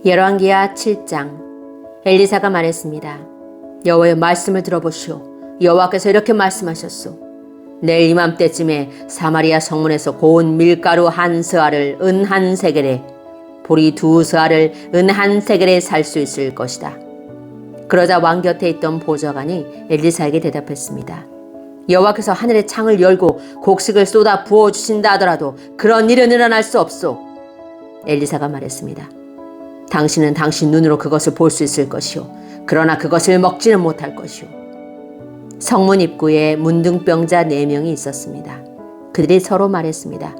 열왕기하 7장. 엘리사가 말했습니다. 여호와의 말씀을 들어보시오. 여호와께서 이렇게 말씀하셨소. 내일 이맘때쯤에 사마리아 성문에서 고운 밀가루 한 스아를 은 한 세겔에, 보리 두 스아를 은 한 세겔에 살 수 있을 것이다. 그러자 왕 곁에 있던 보좌관이 엘리사에게 대답했습니다. 여호와께서 하늘의 창을 열고 곡식을 쏟아 부어주신다 하더라도 그런 일은 일어날 수 없소. 엘리사가 말했습니다. 당신은 당신 눈으로 그것을 볼 수 있을 것이요, 그러나 그것을 먹지는 못할 것이요. 성문 입구에 문둥병자 4명이 있었습니다. 그들이 서로 말했습니다.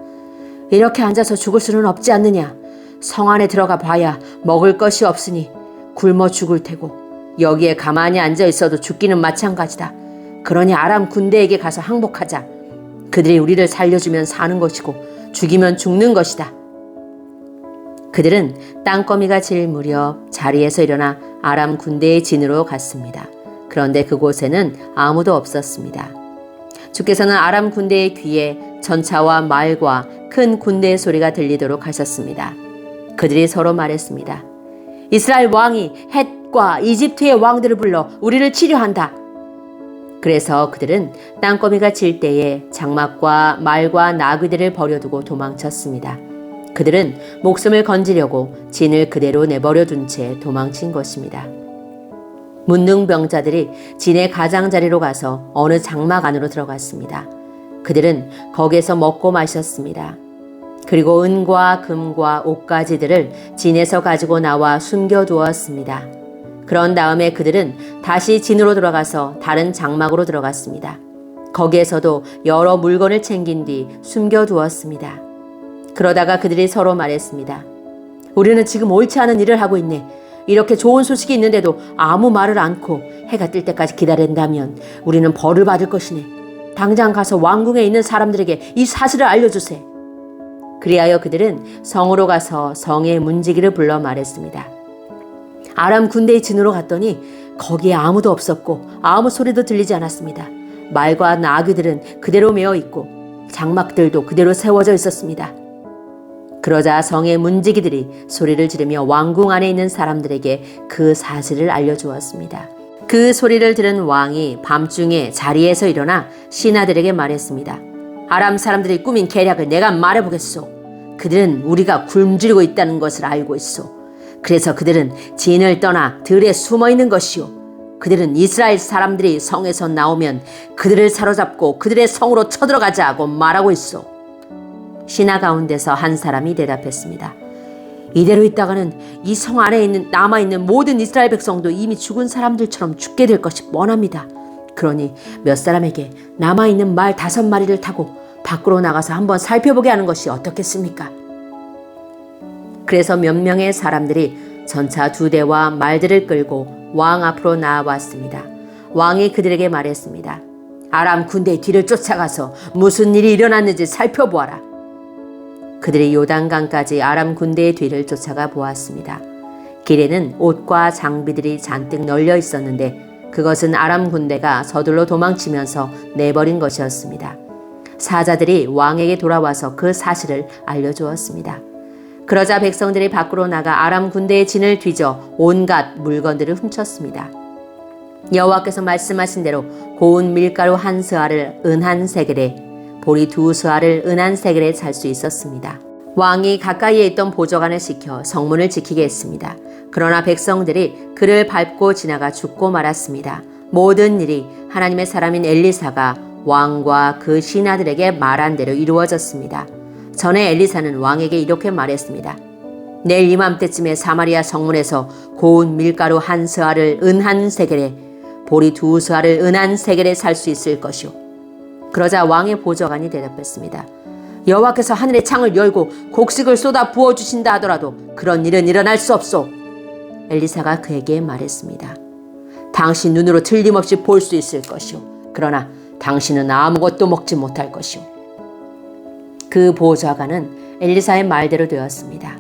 이렇게 앉아서 죽을 수는 없지 않느냐. 성 안에 들어가 봐야 먹을 것이 없으니 굶어 죽을 테고, 여기에 가만히 앉아 있어도 죽기는 마찬가지다. 그러니 아람 군대에게 가서 항복하자. 그들이 우리를 살려주면 사는 것이고 죽이면 죽는 것이다. 그들은 땅거미가 질 무렵 자리에서 일어나 아람 군대의 진으로 갔습니다. 그런데 그곳에는 아무도 없었습니다. 주께서는 아람 군대의 귀에 전차와 말과 큰 군대의 소리가 들리도록 하셨습니다. 그들이 서로 말했습니다. 이스라엘 왕이 헷과 이집트의 왕들을 불러 우리를 치료한다. 그래서 그들은 땅거미가 질 때에 장막과 말과 나귀들을 버려두고 도망쳤습니다. 그들은 목숨을 건지려고 진을 그대로 내버려 둔 채 도망친 것입니다. 문둥병자들이 진의 가장자리로 가서 어느 장막 안으로 들어갔습니다. 그들은 거기에서 먹고 마셨습니다. 그리고 은과 금과 옷가지들을 진에서 가지고 나와 숨겨두었습니다. 그런 다음에 그들은 다시 진으로 들어가서 다른 장막으로 들어갔습니다. 거기에서도 여러 물건을 챙긴 뒤 숨겨두었습니다. 그러다가 그들이 서로 말했습니다. 우리는 지금 옳지 않은 일을 하고 있네. 이렇게 좋은 소식이 있는데도 아무 말을 않고 해가 뜰 때까지 기다린다면 우리는 벌을 받을 것이네. 당장 가서 왕궁에 있는 사람들에게 이 사실을 알려주세. 그리하여 그들은 성으로 가서 성의 문지기를 불러 말했습니다. 아람 군대의 진으로 갔더니 거기에 아무도 없었고 아무 소리도 들리지 않았습니다. 말과 나귀들은 그대로 메어 있고 장막들도 그대로 세워져 있었습니다. 그러자 성의 문지기들이 소리를 지르며 왕궁 안에 있는 사람들에게 그 사실을 알려주었습니다. 그 소리를 들은 왕이 밤중에 자리에서 일어나 신하들에게 말했습니다. 아람 사람들이 꾸민 계략을 내가 말해보겠소. 그들은 우리가 굶주리고 있다는 것을 알고 있소. 그래서 그들은 진을 떠나 들에 숨어 있는 것이요. 그들은 이스라엘 사람들이 성에서 나오면 그들을 사로잡고 그들의 성으로 쳐들어가자 하고 말하고 있소. 신하 가운데서 한 사람이 대답했습니다. 이대로 있다가는 이 성 안에 남아있는 모든 이스라엘 백성도 이미 죽은 사람들처럼 죽게 될 것이 뻔합니다. 그러니 몇 사람에게 남아있는 말 5마리를 타고 밖으로 나가서 한번 살펴보게 하는 것이 어떻겠습니까? 그래서 몇 명의 사람들이 전차 2대와 말들을 끌고 왕 앞으로 나아왔습니다. 왕이 그들에게 말했습니다. 아람 군대의 뒤를 쫓아가서 무슨 일이 일어났는지 살펴보아라. 그들이 요단강까지 아람 군대의 뒤를 쫓아가 보았습니다. 길에는 옷과 장비들이 잔뜩 널려 있었는데 그것은 아람 군대가 서둘러 도망치면서 내버린 것이었습니다. 사자들이 왕에게 돌아와서 그 사실을 알려주었습니다. 그러자 백성들이 밖으로 나가 아람 군대의 진을 뒤져 온갖 물건들을 훔쳤습니다. 여호와께서 말씀하신 대로 고운 밀가루 한 스아를 은 한 세겔에, 보리 2 스아를 은 한 세겔에 살 수 있었습니다. 왕이 가까이에 있던 보좌관을 시켜 성문을 지키게 했습니다. 그러나 백성들이 그를 밟고 지나가 죽고 말았습니다. 모든 일이 하나님의 사람인 엘리사가 왕과 그 신하들에게 말한 대로 이루어졌습니다. 전에 엘리사는 왕에게 이렇게 말했습니다. 내일 이맘때쯤에 사마리아 성문에서 고운 밀가루 한 스아를 은 한 세겔에, 보리 2 스아를 은 한 세겔에 살 수 있을 것이오. 그러자 왕의 보좌관이 대답했습니다. 여호와께서 하늘의 창을 열고 곡식을 쏟아 부어주신다 하더라도 그런 일은 일어날 수 없소. 엘리사가 그에게 말했습니다. 당신 눈으로 틀림없이 볼 수 있을 것이오. 그러나 당신은 아무것도 먹지 못할 것이오. 그 보좌관은 엘리사의 말대로 되었습니다.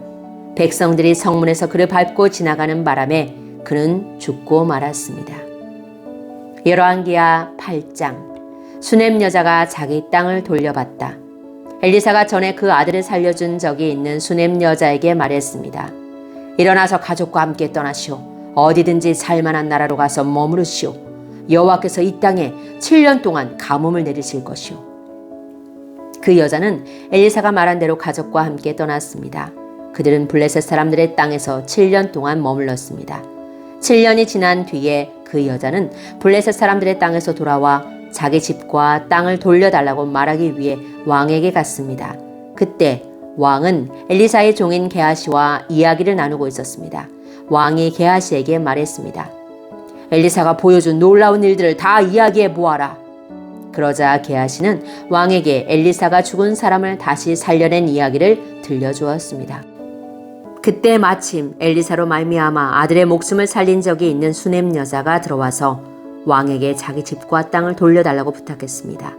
백성들이 성문에서 그를 밟고 지나가는 바람에 그는 죽고 말았습니다. 열왕기하 8장. 수넴 여자가 자기 땅을 돌려받다. 엘리사가 전에 그 아들을 살려준 적이 있는 수넴 여자에게 말했습니다. 일어나서 가족과 함께 떠나시오. 어디든지 살만한 나라로 가서 머무르시오. 여호와께서 이 땅에 7년 동안 가뭄을 내리실 것이오. 그 여자는 엘리사가 말한 대로 가족과 함께 떠났습니다. 그들은 블레셋 사람들의 땅에서 7년 동안 머물렀습니다. 7년이 지난 뒤에 그 여자는 블레셋 사람들의 땅에서 돌아와 자기 집과 땅을 돌려달라고 말하기 위해 왕에게 갔습니다. 그때 왕은 엘리사의 종인 게하시와 이야기를 나누고 있었습니다. 왕이 게하시에게 말했습니다. 엘리사가 보여준 놀라운 일들을 다 이야기해 보아라. 그러자 게하시는 왕에게 엘리사가 죽은 사람을 다시 살려낸 이야기를 들려주었습니다. 그때 마침 엘리사로 말미암아 아들의 목숨을 살린 적이 있는 수넴 여자가 들어와서 왕에게 자기 집과 땅을 돌려달라고 부탁했습니다.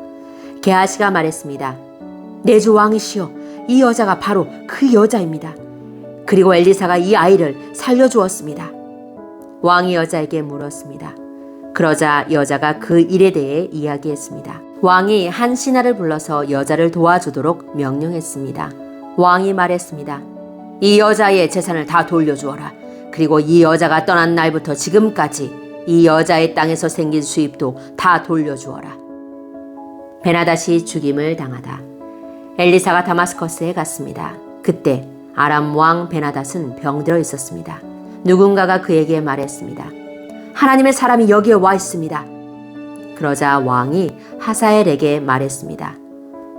게하시가 말했습니다. 내 주 왕이시여, 이 여자가 바로 그 여자입니다. 그리고 엘리사가 이 아이를 살려주었습니다. 왕이 여자에게 물었습니다. 그러자 여자가 그 일에 대해 이야기했습니다. 왕이 한 신하를 불러서 여자를 도와주도록 명령했습니다. 왕이 말했습니다. 이 여자의 재산을 다 돌려주어라. 그리고 이 여자가 떠난 날부터 지금까지 이 여자의 땅에서 생긴 수입도 다 돌려주어라. 베나닷이 죽임을 당하다. 엘리사가 다마스커스에 갔습니다. 그때 아람 왕 베나닷은 병들어 있었습니다. 누군가가 그에게 말했습니다. 하나님의 사람이 여기에 와 있습니다. 그러자 왕이 하사엘에게 말했습니다.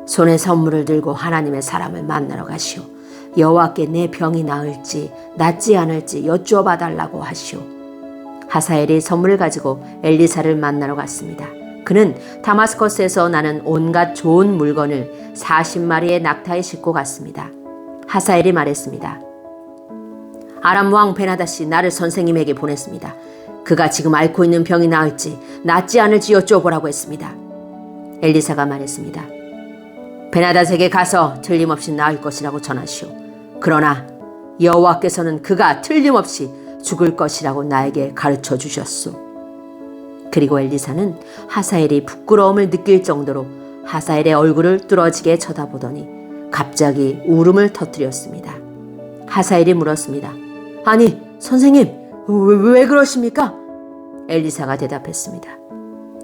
손에 선물을 들고 하나님의 사람을 만나러 가시오. 여호와께 내 병이 나을지 낫지 않을지 여쭈어봐 달라고 하시오. 하사엘이 선물을 가지고 엘리사를 만나러 갔습니다. 그는 다마스커스에서 나는 온갖 좋은 물건을 40마리의 낙타에 싣고 갔습니다. 하사엘이 말했습니다. 아람 왕 베나닷이 나를 선생님에게 보냈습니다. 그가 지금 앓고 있는 병이 나을지 낫지 않을지 여쭤보라고 했습니다. 엘리사가 말했습니다. 베나닷에게 가서 틀림없이 나을 것이라고 전하시오. 그러나 여호와께서는 그가 틀림없이 죽을 것이라고 나에게 가르쳐 주셨소. 그리고 엘리사는 하사엘이 부끄러움을 느낄 정도로 하사엘의 얼굴을 뚫어지게 쳐다보더니 갑자기 울음을 터뜨렸습니다. 하사엘이 물었습니다. 아니, 선생님, 왜 그러십니까? 엘리사가 대답했습니다.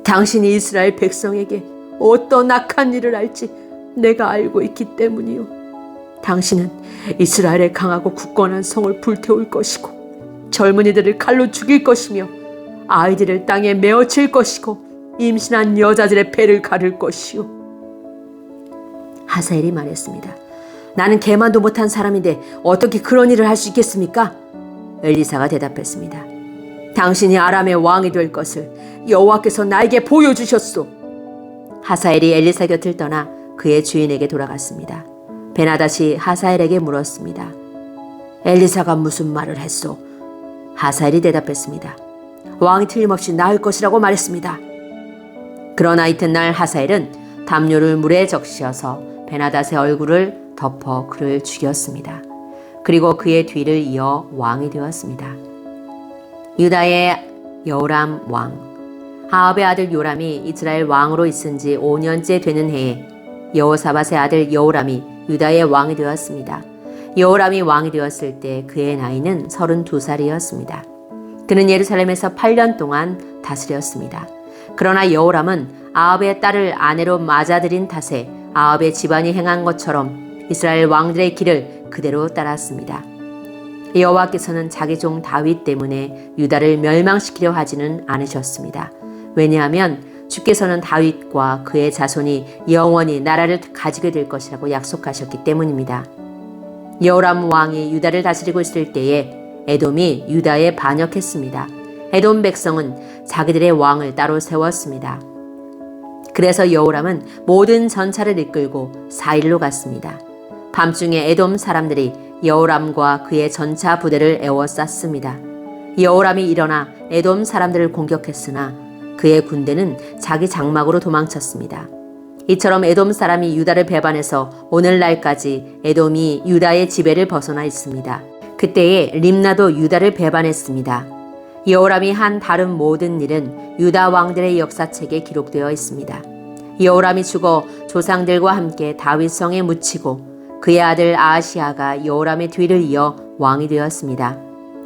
당신이 이스라엘 백성에게 어떤 악한 일을 할지 내가 알고 있기 때문이요. 당신은 이스라엘의 강하고 굳건한 성을 불태울 것이고 젊은이들을 칼로 죽일 것이며 아이들을 땅에 메어칠 것이고 임신한 여자들의 배를 가를 것이요. 하사엘이 말했습니다. 나는 개만도 못한 사람인데 어떻게 그런 일을 할 수 있겠습니까? 엘리사가 대답했습니다. 당신이 아람의 왕이 될 것을 여호와께서 나에게 보여주셨소. 하사엘이 엘리사 곁을 떠나 그의 주인에게 돌아갔습니다. 베나닷이 하사엘에게 물었습니다. 엘리사가 무슨 말을 했소? 하사엘이 대답했습니다. 왕이 틀림없이 나을 것이라고 말했습니다. 그러나 이튿날 하사엘은 담요를 물에 적셔서 베나닷의 얼굴을 덮어 그를 죽였습니다. 그리고 그의 뒤를 이어 왕이 되었습니다. 유다의 여호람 왕. 아합의 아들 요람이 이스라엘 왕으로 있은 지 5년째 되는 해에 여호사밧의 아들 여호람이 유다의 왕이 되었습니다. 여호람이 왕이 되었을 때 그의 나이는 32살이었습니다. 그는 예루살렘에서 8년 동안 다스렸습니다. 그러나 여호람은 아합의 딸을 아내로 맞아들인 탓에 아합의 집안이 행한 것처럼 이스라엘 왕들의 길을 그대로 따랐습니다. 여호와께서는 자기 종 다윗 때문에 유다를 멸망시키려 하지는 않으셨습니다. 왜냐하면 주께서는 다윗과 그의 자손이 영원히 나라를 가지게 될 것이라고 약속하셨기 때문입니다. 여호람 왕이 유다를 다스리고 있을 때에 에돔이 유다에 반역했습니다. 에돔 백성은 자기들의 왕을 따로 세웠습니다. 그래서 여호람은 모든 전차를 이끌고 사일로 갔습니다. 밤중에 에돔 사람들이 여호람과 그의 전차 부대를 에워쌌습니다. 여호람이 일어나 에돔 사람들을 공격했으나 그의 군대는 자기 장막으로 도망쳤습니다. 이처럼 에돔 사람이 유다를 배반해서 오늘날까지 에돔이 유다의 지배를 벗어나 있습니다. 그때에 림나도 유다를 배반했습니다. 여호람이 한 다른 모든 일은 유다 왕들의 역사책에 기록되어 있습니다. 여호람이 죽어 조상들과 함께 다윗성에 묻히고 그의 아들 아하시아가 여호람의 뒤를 이어 왕이 되었습니다.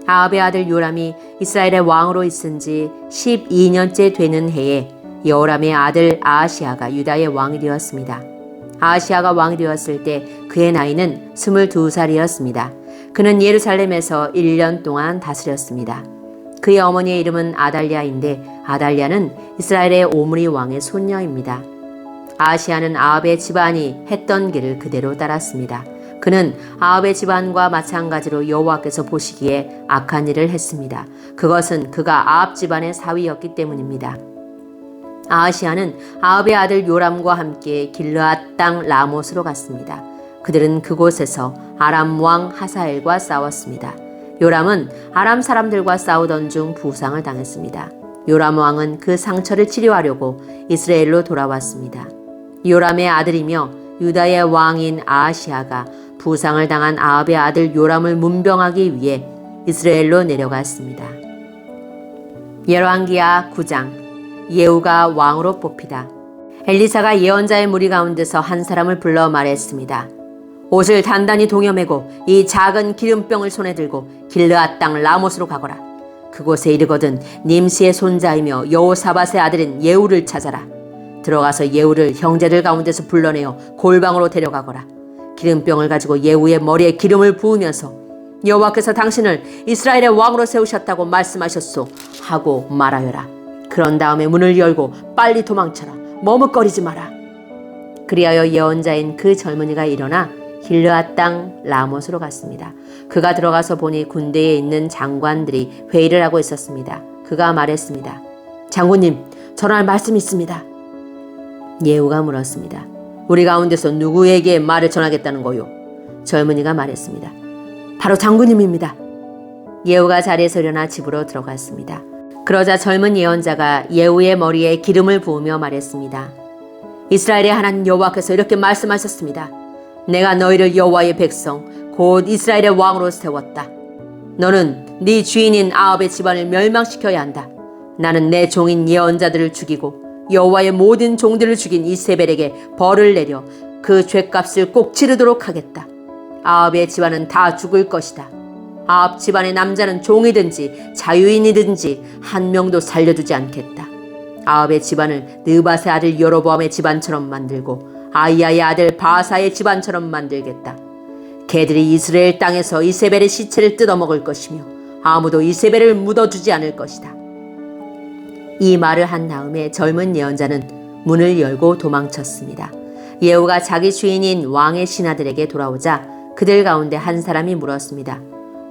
아합의 아들 요람이 이스라엘의 왕으로 있은 지 12년째 되는 해에 여호람의 아들 아하시아가 유다의 왕이 되었습니다. 아하시아가 왕이 되었을 때 그의 나이는 22살이었습니다. 그는 예루살렘에서 1년 동안 다스렸습니다. 그의 어머니의 이름은 아달랴인데 아달랴는 이스라엘의 오므리 왕의 손녀입니다. 아하시아는 아합의 집안이 했던 길을 그대로 따랐습니다. 그는 아합의 집안과 마찬가지로 여호와께서 보시기에 악한 일을 했습니다. 그것은 그가 아합 집안의 사위였기 때문입니다. 아하시아는 아합의 아들 요람과 함께 길르앗 땅 라못으로 갔습니다. 그들은 그곳에서 아람 왕 하사엘과 싸웠습니다. 요람은 아람 사람들과 싸우던 중 부상을 당했습니다. 요람 왕은 그 상처를 치료하려고 이스라엘로 돌아왔습니다. 요람의 아들이며 유다의 왕인 아하시아가 부상을 당한 아합의 아들 요람을 문병하기 위해 이스라엘로 내려갔습니다. 열왕기하 9장 예후가 왕으로 뽑히다. 엘리사가 예언자의 무리 가운데서 한 사람을 불러 말했습니다. 옷을 단단히 동여매고 이 작은 기름병을 손에 들고 길르앗 땅 라못으로 가거라. 그곳에 이르거든 님시의 손자이며 여호사밧의 아들인 예후를 찾아라. 들어가서 예후를 형제들 가운데서 불러내어 골방으로 데려가거라. 기름병을 가지고 예후의 머리에 기름을 부으면서 여호와께서 당신을 이스라엘의 왕으로 세우셨다고 말씀하셨소 하고 말하여라. 그런 다음에 문을 열고 빨리 도망쳐라. 머뭇거리지 마라. 그리하여 예언자인 그 젊은이가 일어나 길르앗 땅 라못으로 갔습니다. 그가 들어가서 보니 군대에 있는 장관들이 회의를 하고 있었습니다. 그가 말했습니다. 장군님, 전할 말씀이 있습니다. 예후가 물었습니다. 우리 가운데서 누구에게 말을 전하겠다는 거요? 젊은이가 말했습니다. 바로 장군님입니다. 예후가 자리에서 일어나 집으로 들어갔습니다. 그러자 젊은 예언자가 예후의 머리에 기름을 부으며 말했습니다. 이스라엘의 하나님 여호와께서 이렇게 말씀하셨습니다. 내가 너희를 여호와의 백성 곧 이스라엘의 왕으로 세웠다. 너는 네 주인인 아합의 집안을 멸망시켜야 한다. 나는 내 종인 예언자들을 죽이고 여호와의 모든 종들을 죽인 이세벨에게 벌을 내려 그 죄값을 꼭 치르도록 하겠다. 아합의 집안은 다 죽을 것이다. 아합 집안의 남자는 종이든지 자유인이든지 한 명도 살려두지 않겠다. 아합의 집안을 느밧의 아들 여로보암의 집안처럼 만들고 아이야의 아들 바사의 집안처럼 만들겠다. 개들이 이스라엘 땅에서 이세벨의 시체를 뜯어먹을 것이며 아무도 이세벨을 묻어주지 않을 것이다. 이 말을 한 다음에 젊은 예언자는 문을 열고 도망쳤습니다. 예후가 자기 주인인 왕의 신하들에게 돌아오자 그들 가운데 한 사람이 물었습니다.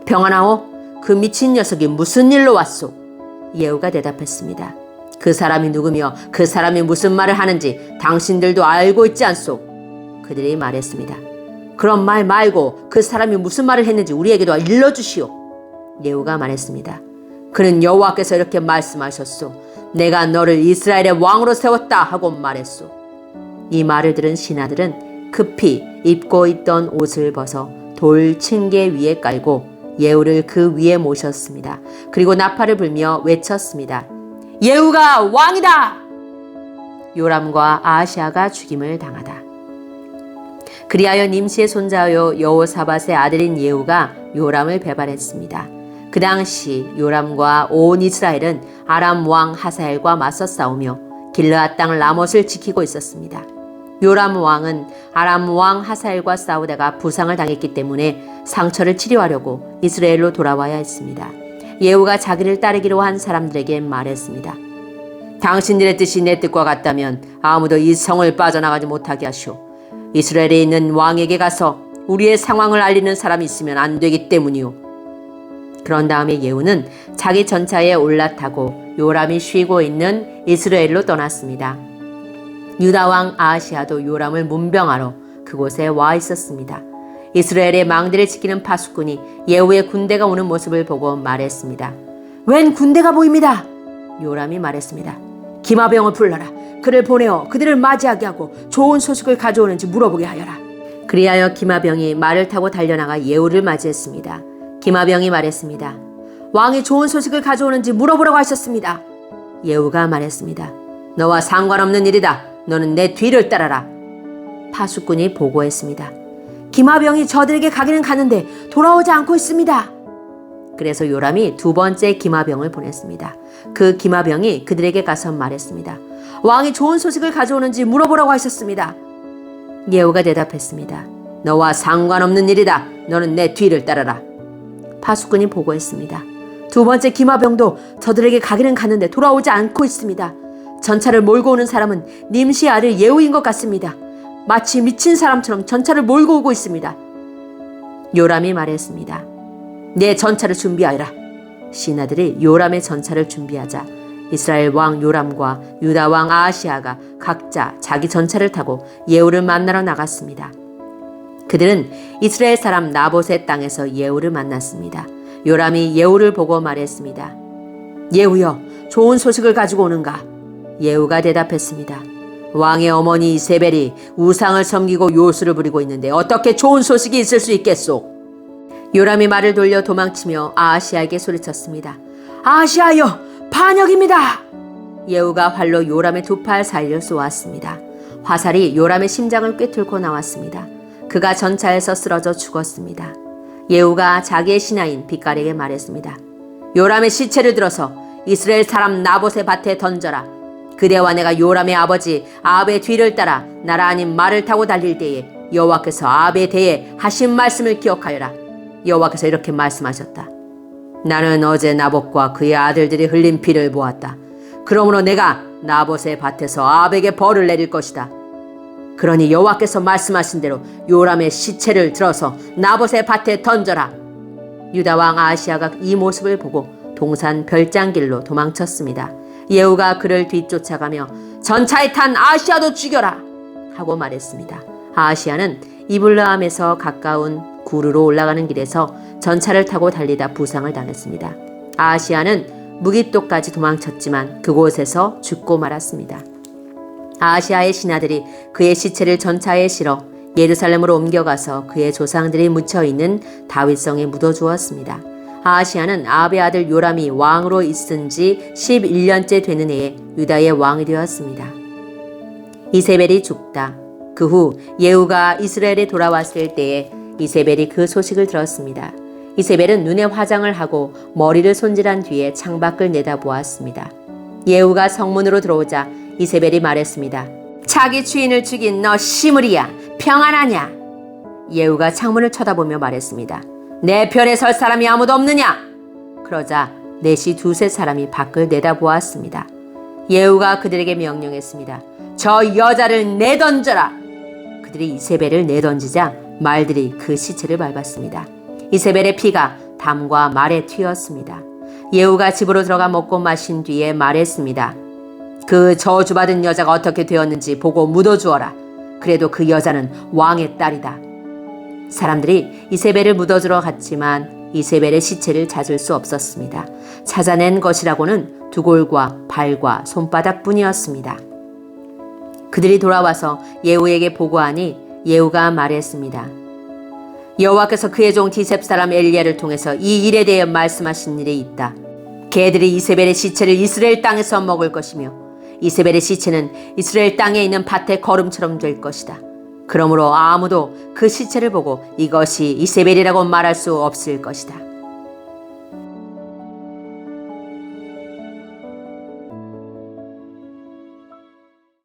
평안하오? 그 미친 녀석이 무슨 일로 왔소? 예후가 대답했습니다. 그 사람이 누구며 그 사람이 무슨 말을 하는지 당신들도 알고 있지 않소? 그들이 말했습니다. 그런 말 말고 그 사람이 무슨 말을 했는지 우리에게도 일러주시오. 예후가 말했습니다. 그는 여호와께서 이렇게 말씀하셨소. 내가 너를 이스라엘의 왕으로 세웠다 하고 말했소. 이 말을 들은 신하들은 급히 입고 있던 옷을 벗어 돌 층계 위에 깔고 예후를 그 위에 모셨습니다. 그리고 나팔을 불며 외쳤습니다. 예후가 왕이다! 요람과 아하시아가 죽임을 당하다. 그리하여 님시의 손자요 여호사밧의 아들인 예후가 요람을 배반했습니다. 그 당시 요람과 온 이스라엘은 아람 왕 하사엘과 맞서 싸우며 길르앗 땅 라못을 지키고 있었습니다. 요람 왕은 아람 왕 하사엘과 싸우다가 부상을 당했기 때문에 상처를 치료하려고 이스라엘로 돌아와야 했습니다. 예후가 자기를 따르기로 한 사람들에게 말했습니다. 당신들의 뜻이 내 뜻과 같다면 아무도 이 성을 빠져나가지 못하게 하시오. 이스라엘에 있는 왕에게 가서 우리의 상황을 알리는 사람이 있으면 안 되기 때문이오. 그런 다음에 예후는 자기 전차에 올라타고 요람이 쉬고 있는 이스라엘로 떠났습니다. 유다 왕 아하시아도 요람을 문병하러 그곳에 와 있었습니다. 이스라엘의 망대를 지키는 파수꾼이 예후의 군대가 오는 모습을 보고 말했습니다. 웬 군대가 보입니다. 요람이 말했습니다. 기마병을 불러라. 그를 보내어 그들을 맞이하게 하고 좋은 소식을 가져오는지 물어보게 하여라. 그리하여 기마병이 말을 타고 달려나가 예후를 맞이했습니다. 기마병이 말했습니다. 왕이 좋은 소식을 가져오는지 물어보라고 하셨습니다. 예후가 말했습니다. 너와 상관없는 일이다. 너는 내 뒤를 따라라. 파수꾼이 보고했습니다. 기마병이 저들에게 가기는 가는데 돌아오지 않고 있습니다. 그래서 요람이 두 번째 기마병을 보냈습니다. 그 기마병이 그들에게 가서 말했습니다. 왕이 좋은 소식을 가져오는지 물어보라고 하셨습니다. 예후가 대답했습니다. 너와 상관없는 일이다. 너는 내 뒤를 따라라. 파수꾼이 보고했습니다. 두 번째 기마병도 저들에게 가기는 가는데 돌아오지 않고 있습니다. 전차를 몰고 오는 사람은 님시의 아들 예후인 것 같습니다. 마치 미친 사람처럼 전차를 몰고 오고 있습니다. 요람이 말했습니다. 내 전차를 준비하여라. 신하들이 요람의 전차를 준비하자 이스라엘 왕 요람과 유다 왕 아하시아가 각자 자기 전차를 타고 예후를 만나러 나갔습니다. 그들은 이스라엘 사람 나봇의 땅에서 예후를 만났습니다. 요람이 예후를 보고 말했습니다. 예후여, 좋은 소식을 가지고 오는가? 예후가 대답했습니다. 왕의 어머니 이세벨이 우상을 섬기고 요술을 부리고 있는데 어떻게 좋은 소식이 있을 수 있겠소? 요람이 말을 돌려 도망치며 아하시아에게 소리쳤습니다. 아하시아여, 반역입니다. 예후가 활로 요람의 두 팔 사이를 쏘았습니다. 화살이 요람의 심장을 꿰뚫고 나왔습니다. 그가 전차에서 쓰러져 죽었습니다. 예후가 자기의 신하인 빛깔에게 말했습니다. 요람의 시체를 들어서 이스라엘 사람 나봇의 밭에 던져라. 그대와 내가 요람의 아버지 아합의 뒤를 따라 나라 아닌 말을 타고 달릴 때에 여호와께서 아합에 대해 하신 말씀을 기억하여라. 여호와께서 이렇게 말씀하셨다. 나는 어제 나봇과 그의 아들들이 흘린 피를 보았다. 그러므로 내가 나봇의 밭에서 아합에게 벌을 내릴 것이다. 그러니 여호와께서 말씀하신 대로 요람의 시체를 들어서 나봇의 밭에 던져라. 유다 왕 아하시아가 이 모습을 보고 동산 별장길로 도망쳤습니다. 예후가 그를 뒤쫓아가며 전차에 탄 아하시아도 죽여라 하고 말했습니다. 아하시아는 이블라함에서 가까운 구르로 올라가는 길에서 전차를 타고 달리다 부상을 당했습니다. 아하시아는 무깃도까지 도망쳤지만 그곳에서 죽고 말았습니다. 아하시아의 신하들이 그의 시체를 전차에 실어 예루살렘으로 옮겨가서 그의 조상들이 묻혀있는 다윗성에 묻어주었습니다. 아하시아는 아합의 아들 요람이 왕으로 있은 지 11년째 되는 해에 유다의 왕이 되었습니다. 이세벨이 죽다. 그 후 예후가 이스라엘에 돌아왔을 때에 이세벨이 그 소식을 들었습니다. 이세벨은 눈에 화장을 하고 머리를 손질한 뒤에 창밖을 내다보았습니다. 예후가 성문으로 들어오자 이세벨이 말했습니다. 자기 주인을 죽인 너 시므리야, 평안하냐? 예후가 창문을 쳐다보며 말했습니다. 내 편에 설 사람이 아무도 없느냐? 그러자 넷이 두세 사람이 밖을 내다보았습니다. 예후가 그들에게 명령했습니다. 저 여자를 내던져라. 그들이 이세벨을 내던지자 말들이 그 시체를 밟았습니다. 이세벨의 피가 담과 말에 튀었습니다. 예후가 집으로 들어가 먹고 마신 뒤에 말했습니다. 그 저주받은 여자가 어떻게 되었는지 보고 묻어주어라. 그래도 그 여자는 왕의 딸이다. 사람들이 이세벨을 묻어주러 갔지만 이세벨의 시체를 찾을 수 없었습니다. 찾아낸 것이라고는 두골과 발과 손바닥뿐이었습니다. 그들이 돌아와서 예후에게 보고하니 예후가 말했습니다. 여호와께서 그의 종 디셉 사람 엘리야를 통해서 이 일에 대해 말씀하신 일이 있다. 개들이 이세벨의 시체를 이스라엘 땅에서 먹을 것이며 이세벨의 시체는 이스라엘 땅에 있는 밭의 거름처럼 될 것이다. 그러므로 아무도 그 시체를 보고 이것이 이세벨이라고 말할 수 없을 것이다.